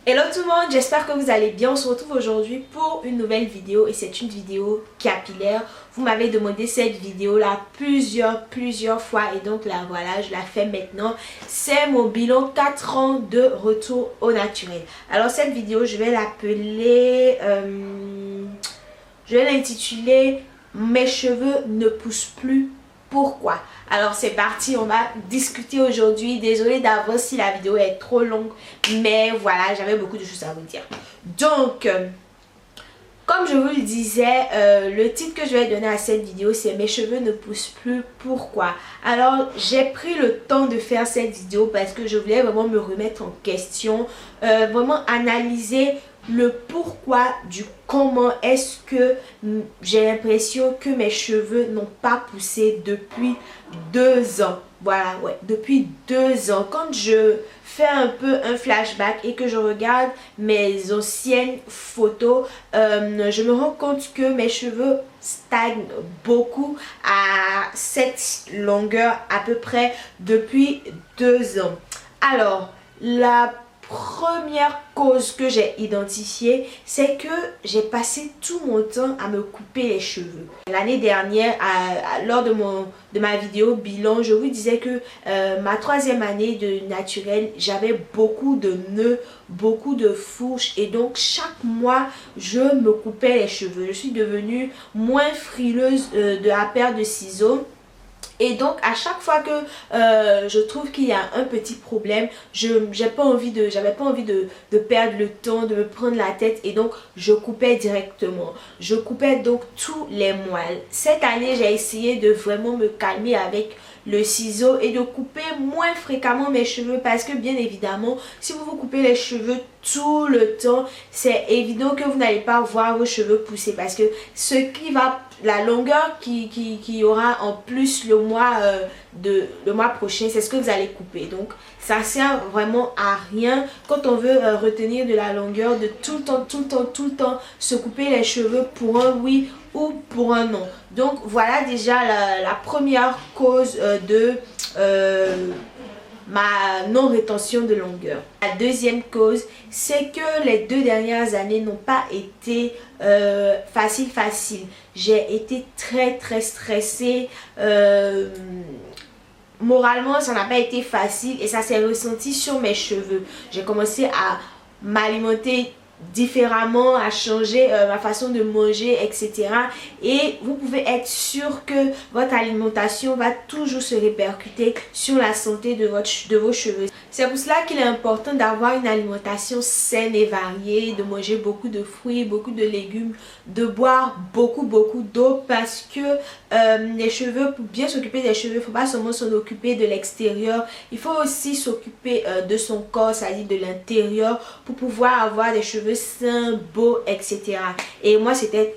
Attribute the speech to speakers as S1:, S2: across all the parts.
S1: Hello tout le monde, j'espère que vous allez bien. On se retrouve aujourd'hui pour une nouvelle vidéo et c'est une vidéo capillaire. Vous m'avez demandé cette vidéo là plusieurs fois et donc là voilà, je la fais maintenant. C'est mon bilan 4 ans de retour au naturel. Alors cette vidéo, je vais l'appeler, je vais l'intituler Mes cheveux ne poussent plus. Pourquoi? Alors c'est parti, on va discuter aujourd'hui. Désolée d'avance si la vidéo est trop longue, mais voilà, j'avais beaucoup de choses à vous dire. Donc, comme je vous le disais, le titre que je vais donner à cette vidéo, c'est Mes cheveux ne poussent plus. Pourquoi? Alors, j'ai pris le temps de faire cette vidéo parce que je voulais vraiment me remettre en question, vraiment analyser le pourquoi du comment est-ce que j'ai l'impression que mes cheveux n'ont pas poussé depuis 2 ans. Voilà, ouais, depuis 2 ans. Quand je fais un peu un flashback et que je regarde mes anciennes photos, je me rends compte que mes cheveux stagnent beaucoup à cette longueur à peu près depuis 2 ans. Alors, la première cause que j'ai identifiée, c'est que j'ai passé tout mon temps à me couper les cheveux. L'année dernière, lors de ma vidéo bilan, je vous disais que ma 3e année de naturel, j'avais beaucoup de nœuds, beaucoup de fourches et donc chaque mois, je me coupais les cheveux. Je suis devenue moins frileuse de la paire de ciseaux. Et donc à chaque fois que je trouve qu'il y a un petit problème, j'avais pas envie de perdre le temps, de me prendre la tête et donc je coupais directement. Je coupais donc tous les mois. Cette année, j'ai essayé de vraiment me calmer avec le ciseau et de couper moins fréquemment mes cheveux parce que bien évidemment, si vous vous coupez les cheveux tout le temps, c'est évident que vous n'allez pas voir vos cheveux pousser parce que la longueur qui aura en plus le mois prochain, c'est ce que vous allez couper. Donc ça sert vraiment à rien quand on veut retenir de la longueur de tout le temps se couper les cheveux pour un oui ou pour un non. Donc voilà déjà la première cause de ma non-rétention de longueur. La deuxième cause, c'est que les 2 dernières années n'ont pas été faciles. J'ai été très stressée. Moralement, ça n'a pas été facile et ça s'est ressenti sur mes cheveux. J'ai commencé à m'alimenter différemment, à changer ma façon de manger, etc. Et vous pouvez être sûr que votre alimentation va toujours se répercuter sur la santé de vos cheveux. C'est pour cela qu'il est important d'avoir une alimentation saine et variée, de manger beaucoup de fruits, beaucoup de légumes, de boire beaucoup d'eau parce que les cheveux, pour bien s'occuper des cheveux, il ne faut pas seulement s'en occuper de l'extérieur, il faut aussi s'occuper de son corps, c'est-à-dire de l'intérieur pour pouvoir avoir des cheveux sains, beaux, etc. Et moi, c'était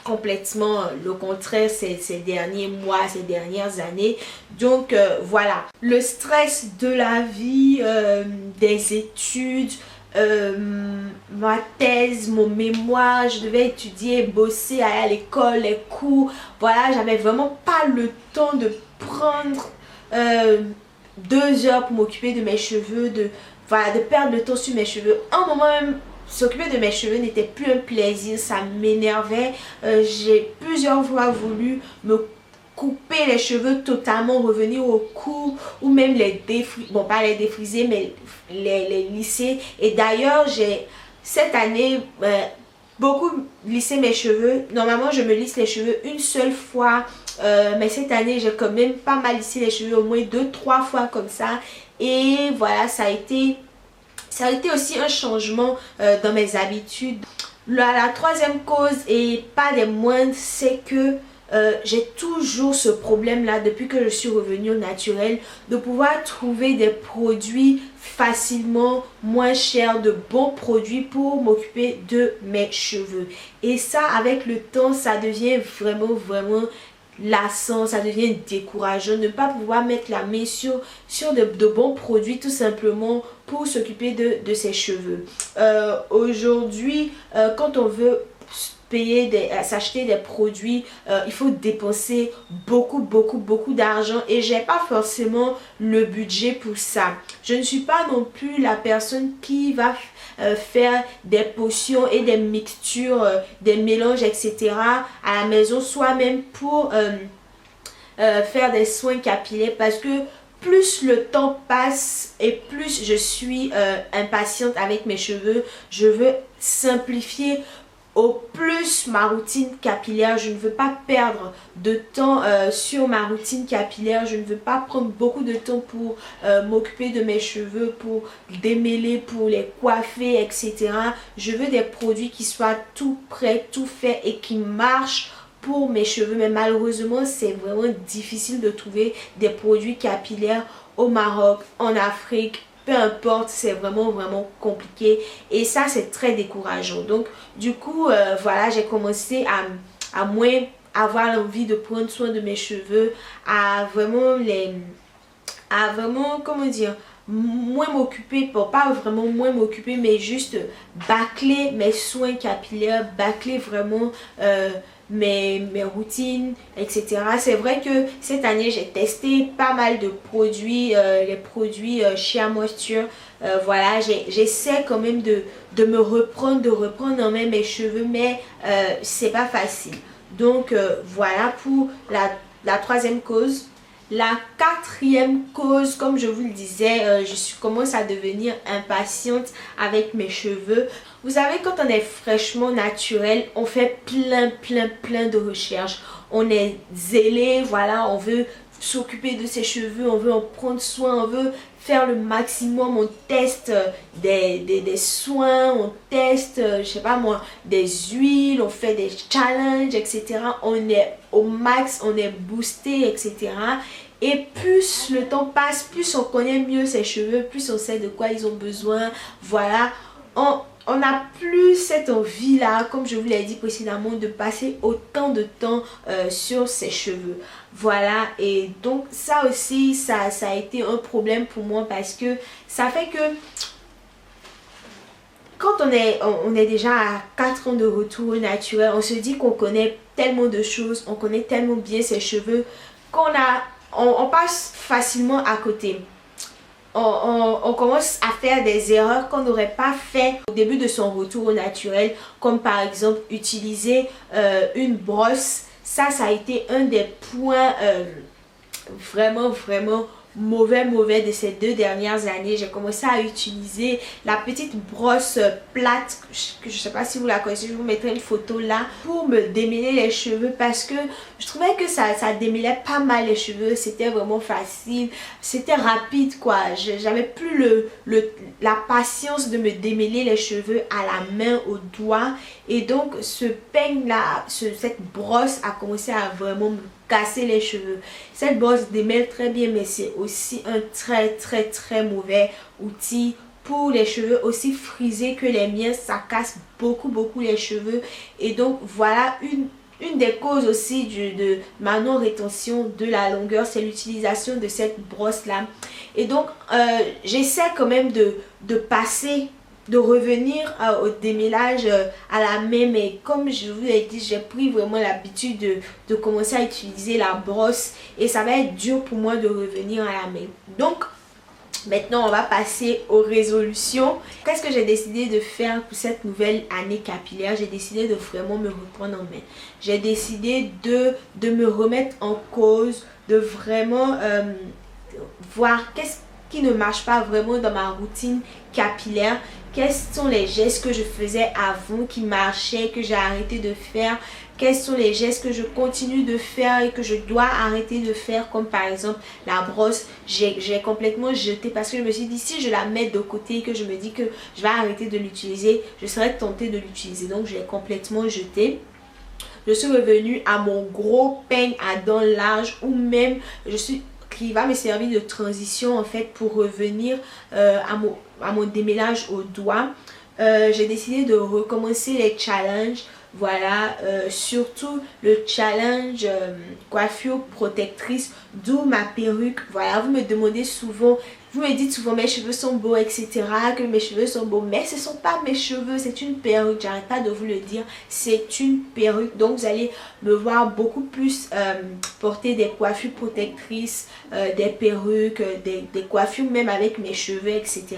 S1: complètement le contraire ces derniers mois, ces dernières années. Donc voilà, le stress de la vie, des études, ma thèse, mon mémoire, je devais étudier, bosser, aller à l'école, les cours. Voilà, j'avais vraiment pas le temps de prendre 2 heures pour m'occuper de mes cheveux, de perdre le temps sur mes cheveux. Un moment même, s'occuper de mes cheveux n'était plus un plaisir, ça m'énervait. J'ai plusieurs fois voulu me couper les cheveux totalement, revenir au cours ou même les défriser, bon pas les défriser mais les lisser. Et d'ailleurs j'ai cette année beaucoup lissé mes cheveux. Normalement je me lisse les cheveux une seule fois, mais cette année j'ai quand même pas mal lissé les cheveux, au moins 2-3 fois comme ça. Et voilà, ça a été aussi un changement dans mes habitudes. La 3e cause, et pas des moindres, c'est que j'ai toujours ce problème là depuis que je suis revenue au naturel de pouvoir trouver des produits facilement, moins chers, de bons produits pour m'occuper de mes cheveux. Et ça, avec le temps, ça devient vraiment lassant, ça devient décourageant de ne pas pouvoir mettre la main sur de bons produits tout simplement pour s'occuper de ses cheveux. Aujourd'hui, quand on veut s'acheter des produits, il faut dépenser beaucoup d'argent et j'ai pas forcément le budget pour ça. Je ne suis pas non plus la personne qui va faire des potions et des mixtures, des mélanges, etc. à la maison soi-même pour faire des soins capillaires, parce que plus le temps passe et plus je suis impatiente avec mes cheveux. Je veux simplifier au plus ma routine capillaire. Je ne veux pas perdre de temps sur ma routine capillaire. Je ne veux pas prendre beaucoup de temps pour m'occuper de mes cheveux, pour démêler, pour les coiffer, etc. Je veux des produits qui soient tout prêts, tout faits et qui marchent pour mes cheveux. Mais malheureusement, c'est vraiment difficile de trouver des produits capillaires au Maroc, en Afrique, peu importe, c'est vraiment compliqué et ça c'est très décourageant. Donc du coup voilà, j'ai commencé à moins avoir l'envie de prendre soin de mes cheveux, à vraiment comment dire, moins m'occuper, pas vraiment moins m'occuper, mais juste bâcler mes soins capillaires, bâcler vraiment mes routines, etc. C'est vrai que cette année j'ai testé pas mal de produits, les produits Shea Moisture. Voilà, j'essaie quand même de me reprendre, de reprendre en main mes cheveux, mais c'est pas facile. Donc voilà pour la troisième cause. La quatrième cause, comme je vous le disais, je commence à devenir impatiente avec mes cheveux. Vous savez, quand on est fraîchement naturel, on fait plein de recherches. On est zélé, voilà, on veut s'occuper de ses cheveux, on veut en prendre soin, on veut faire le maximum. On teste des soins, on teste, je sais pas moi, des huiles, on fait des challenges, etc. On est au max, on est boosté, etc. Et plus le temps passe, plus on connaît mieux ses cheveux, plus on sait de quoi ils ont besoin. Voilà, on n'a plus cette envie là, comme je vous l'ai dit précédemment, de passer autant de temps sur ses cheveux. Voilà, et donc ça aussi, ça a été un problème pour moi, parce que ça fait que quand on est déjà à 4 ans de retour au naturel, on se dit qu'on connaît tellement de choses, on connaît tellement bien ses cheveux, on passe facilement à côté. On commence à faire des erreurs qu'on n'aurait pas fait au début de son retour au naturel, comme par exemple utiliser une brosse. Ça a été un des points vraiment mauvais de ces 2 dernières années. J'ai commencé à utiliser la petite brosse plate, que je sais pas si vous la connaissez, je vous mettrai une photo là, pour me démêler les cheveux, parce que je trouvais que ça démêlait pas mal les cheveux. C'était vraiment facile, c'était rapide quoi. J'avais plus la patience de me démêler les cheveux à la main, au doigt, et donc ce peigne là, cette brosse a commencé à vraiment me casser les cheveux. Cette brosse démêle très bien, mais c'est aussi un très mauvais outil pour les cheveux aussi frisés que les miens. Ça casse beaucoup les cheveux, et donc voilà une des causes aussi de ma non-rétention de la longueur, c'est l'utilisation de cette brosse là. Et donc j'essaie quand même de revenir au démêlage à la main, mais comme je vous l'ai dit, j'ai pris vraiment l'habitude de commencer à utiliser la brosse, et ça va être dur pour moi de revenir à la main. Donc maintenant on va passer aux résolutions. Qu'est-ce que j'ai décidé de faire pour cette nouvelle année capillaire? J'ai décidé de vraiment me reprendre en main. J'ai décidé de me remettre en cause, de vraiment voir qu'est-ce qui ne marche pas vraiment dans ma routine capillaire. Quels sont les gestes que je faisais avant qui marchaient, que j'ai arrêté de faire? Quels sont les gestes que je continue de faire et que je dois arrêter de faire, comme par exemple la brosse, j'ai complètement jeté, parce que je me suis dit, si je la mets de côté et que je me dis que je vais arrêter de l'utiliser, je serais tentée de l'utiliser. Donc je l'ai complètement jeté. Je suis revenue à mon gros peigne à dents larges, ou même qui va me servir de transition en fait pour revenir à mon démêlage au doigt. J'ai décidé de recommencer les challenges, Voilà, surtout le challenge coiffure protectrice, d'où ma perruque. Voilà, vous me demandez souvent, vous me dites souvent mes cheveux sont beaux, etc. Que mes cheveux sont beaux, mais ce ne sont pas mes cheveux, c'est une perruque. J'arrête pas de vous le dire, c'est une perruque. Donc vous allez me voir beaucoup plus porter des coiffures protectrices, des perruques, des coiffures même avec mes cheveux, etc.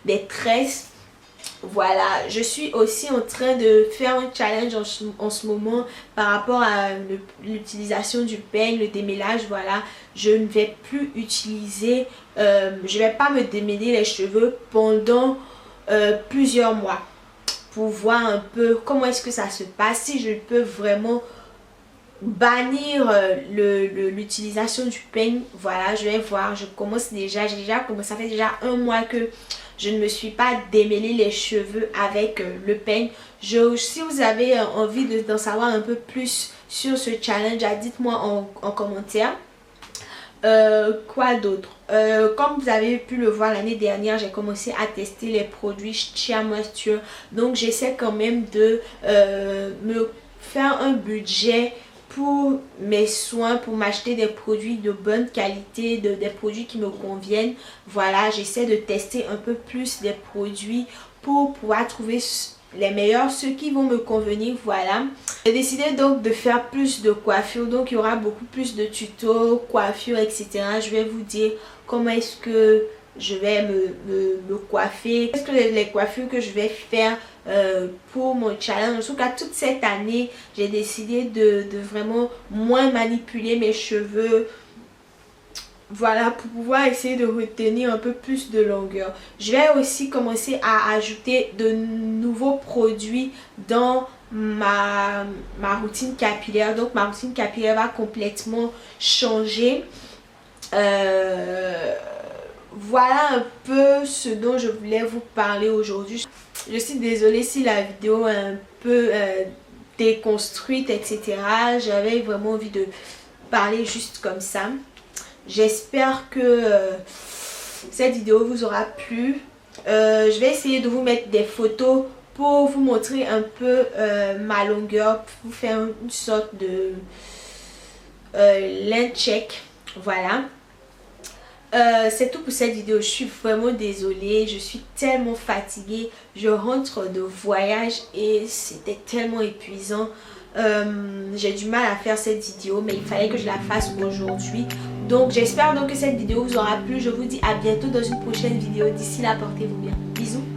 S1: Des tresses. Voilà, je suis aussi en train de faire un challenge en ce moment par rapport à l'utilisation du peigne, le démêlage. Voilà, je ne vais plus utiliser, je vais pas me démêler les cheveux pendant plusieurs mois pour voir un peu comment est-ce que ça se passe, si je peux vraiment bannir l'utilisation du peigne. Voilà, je vais voir, je commence déjà, j'ai déjà commencé, ça fait déjà un mois que je ne me suis pas démêlé les cheveux avec le peigne. Si vous avez envie d'en savoir un peu plus sur ce challenge, dites-moi en commentaire. Quoi d'autre? Comme vous avez pu le voir l'année dernière, j'ai commencé à tester les produits Shea Moisture. Donc j'essaie quand même de me faire un budget pour mes soins, pour m'acheter des produits de bonne qualité, des produits qui me conviennent. Voilà, j'essaie de tester un peu plus des produits pour pouvoir trouver les meilleurs, ceux qui vont me convenir. Voilà, j'ai décidé donc de faire plus de coiffure, donc il y aura beaucoup plus de tutos, coiffure, etc. Je vais vous dire comment est-ce que je vais me coiffer, qu'est-ce que les coiffures que je vais faire pour mon challenge. En tout cas, toute cette année, j'ai décidé de vraiment moins manipuler mes cheveux. Voilà, pour pouvoir essayer de retenir un peu plus de longueur. Je vais aussi commencer à ajouter de nouveaux produits dans ma routine capillaire. Donc ma routine capillaire va complètement changer. Voilà un peu ce dont je voulais vous parler aujourd'hui. Je suis désolée si la vidéo est un peu déconstruite, etc. J'avais vraiment envie de parler juste comme ça. J'espère que cette vidéo vous aura plu. Je vais essayer de vous mettre des photos pour vous montrer un peu ma longueur, pour vous faire une sorte de length check. Voilà. C'est tout pour cette vidéo. Je suis vraiment désolée, je suis tellement fatiguée, je rentre de voyage et c'était tellement épuisant. J'ai du mal à faire cette vidéo, mais il fallait que je la fasse aujourd'hui. Donc j'espère donc que cette vidéo vous aura plu. Je vous dis à bientôt dans une prochaine vidéo. D'ici là, portez-vous bien. Bisous.